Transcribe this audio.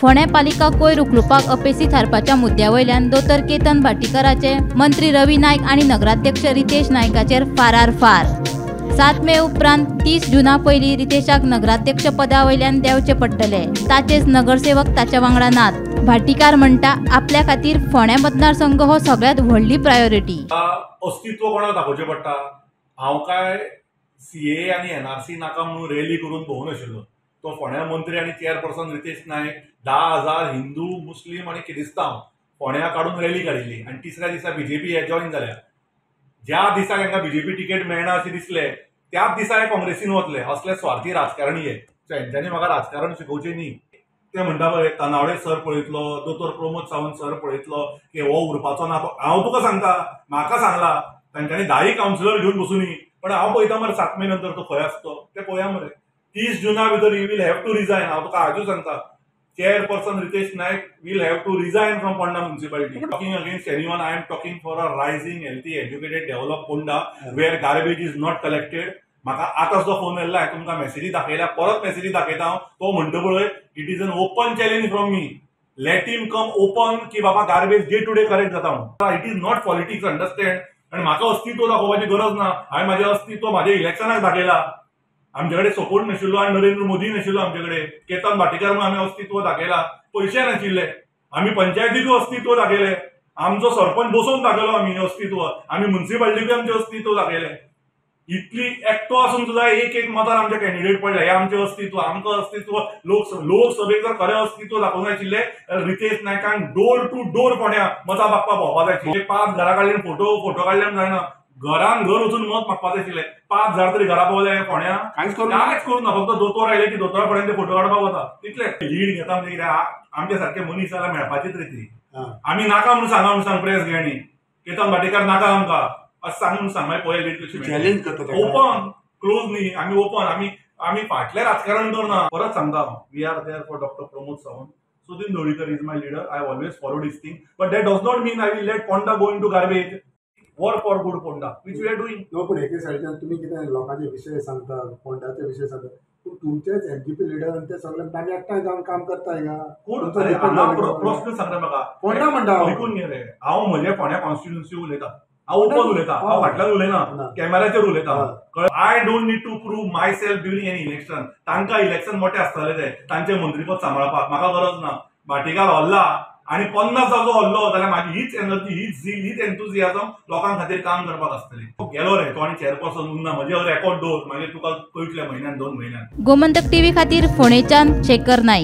फोंडे पालिका कोयर उखलुपाक अपेसी थारपाच्या मुद्द्यावयल्यान दोतर केतन भाटीकाराचे मंत्री रवी नायक आणि नगराध्यक्ष रितेश नायकाचेर फारार फार। 7 मे उपरांत 30 जूना पयलीं रितेशाक नगराध्यक्ष पदावयल्यान देंवचे पडटले। ताचेच नगरसेवक ताच्या वांगडा नात। भाटीकार म्हणटा आपल्या खातीर फोंडे मतदारसंघ हो सगळ्यात व्हडली प्रायोरिटी। अस्तित्व कोणाक दाखोवचें पडटा। हांव काय सीए आनी एनआरसी नाका म्हणून रॅली करून भोंवून आशिल्लो। तो फोंड्या मंत्री आनी चेअरपर्सन रितेश नायक 10,000 हिंदू मुस्लीम आनी क्रिस्तांव फोंड्या काडून रॅली काडिल्ली आनी तिसऱ्या दिसा बीजेपी जॉइन जाल्या। ज्या दिसा तांकां बीजेपी तिकेट मेळना अशें दिसलें त्याच दिसा हे काँग्रेसीन वतले। असले स्वार्थी राजकारणी हे हेंच्यांनी म्हाका राजकारण शिकोवचें न्ही। ते म्हणटा पळय तनावडे सर पळयतलो, दोतोर प्रमोद सावंत सर पळयतलो की हो उरपाचो ना। हांव तुका सांगता, म्हाका सांगला तांच्यांनी 10 कावन्सिलर घेवन बसूनी, पण हांव पळयता मरे 7 मे नंतर तो खंय आसतो ते पळया मरे। 30 जुना भितर you will have to resign. हांव तुका आजूच सांगता, chairperson Ritesh Naik will have to resign from Ponda municipality. Talking against anyone, I am talking for a rising, healthy, educated, developed Ponda where garbage is not collected. म्हाका आतां जो phone येयला तुमकां मेसेजी दाखयल्या, परत मेसेजी दाखयता हांव। तो म्हणटा पळय it is an open challenge from me, let him come open की बाबा garbage day to day correct जाता म्हणून। It is not politics, understand. आनी म्हाका अस्तित्व दाखोवपाची गरज ना। हांवें म्हाजें अस्तित्व म्हाज्या इलेक्शनाक दाखयला। आमचे कडेन सपोर्ट नाशिल्लो आनी नरेंद्र मोदी नाशिल्लो आमचे कडेन। केतन भाटीकार म्हणून आमी अस्तित्व दाखयला, पयशे नाशिल्ले। आमी पंचायतीकूय अस्तित्व दाखयलें, आमचो सरपंच बसोवन दाखयलो आमी अस्तित्व। आमी म्युनिसिपालिटीकूय आमचें अस्तित्व दाखयलें। इतली एकटो आसून सुद्दां एक मतान आमचे कॅन्डिडेट पडले। हे आमचें अस्तित्व, आमकां अस्तित्व लोकसभेक जर खरें अस्तित्व दाखोवंक जाय आशिल्लें रितेश नायकान डोर टू डोर फोंड्या मतां मागपाक भोंवपाक जाय आशिल्लें। 5 घरा कडल्यान फोटो काडल्यान जायना, घरान घर वचून मत मागपाक जाय आशिल्लें। 5 हजार तरी घरा पावले फोंड्या, कांयच करून ना। फक्त दोतोर आयले की दोतोरा फुड्यान ते फोटो काडपाक वता, तितले। लीड घेता म्हणजे कितें आमचे सारखे मनीस जाल्यार मेळपाचीच रे ती। आमी नाका म्हणून सांगा म्हणून सांग प्रेस घे आनी केतन भाटीकार नाका आमकां असं सांग म्हणून सांग। मागीर पळय लीड कशी चॅलेंज करता, ओपन क्लोज न्ही। आमी ओपन, आमी फाटलें राजकारण करना। परत सांगता, we are there for doctor Pramod Sawant. Sudin Dhavalikar is my leader. I always followed his thing, but that does not mean I will let Ponda go into garbage. Work for good Ponda which we are doing. No, पण एके सायडीच्यान तुमी कितें लोकांचे विशय सांगता, पोंडाचे विशय सांगता, पूण तुमचेच एनजीपी लीडर ते सगळे आमी एकठांय जावन काम करताय का? कोण प्रश्न सांगता म्हाका पोंडा म्हणटा ऐकून घे रे। हांव म्हजे फोंड्या कॉन्स्टिट्युएन्सी उलयता, हांव ओपन उलयता, हांव फाटल्यान उलयना, कॅमेराचेर उलयता। I don't need to prove myself during any election. तांकां इलेक्शन मोठे आसतले ते, तांचे मंत्रीपद सांबाळपाक म्हाका गरज ना। भाटीकार हल्ला आनी 50 जागो हल्लो जाल्यार म्हाजी हीच एनर्जी, हीच झील, हीच एन्थुजियाझम लोकां खातीर काम करपाक आसतली। गेलो रे तो आनी चेअरपर्सन उरना, म्हजे रेकॉर्ड दवर, मागीर तुका कळटलें म्हयन्यान 2 म्हयन्यान। गोमंतक टीव्ही खातीर फोंडेच्यान शेखर नायक।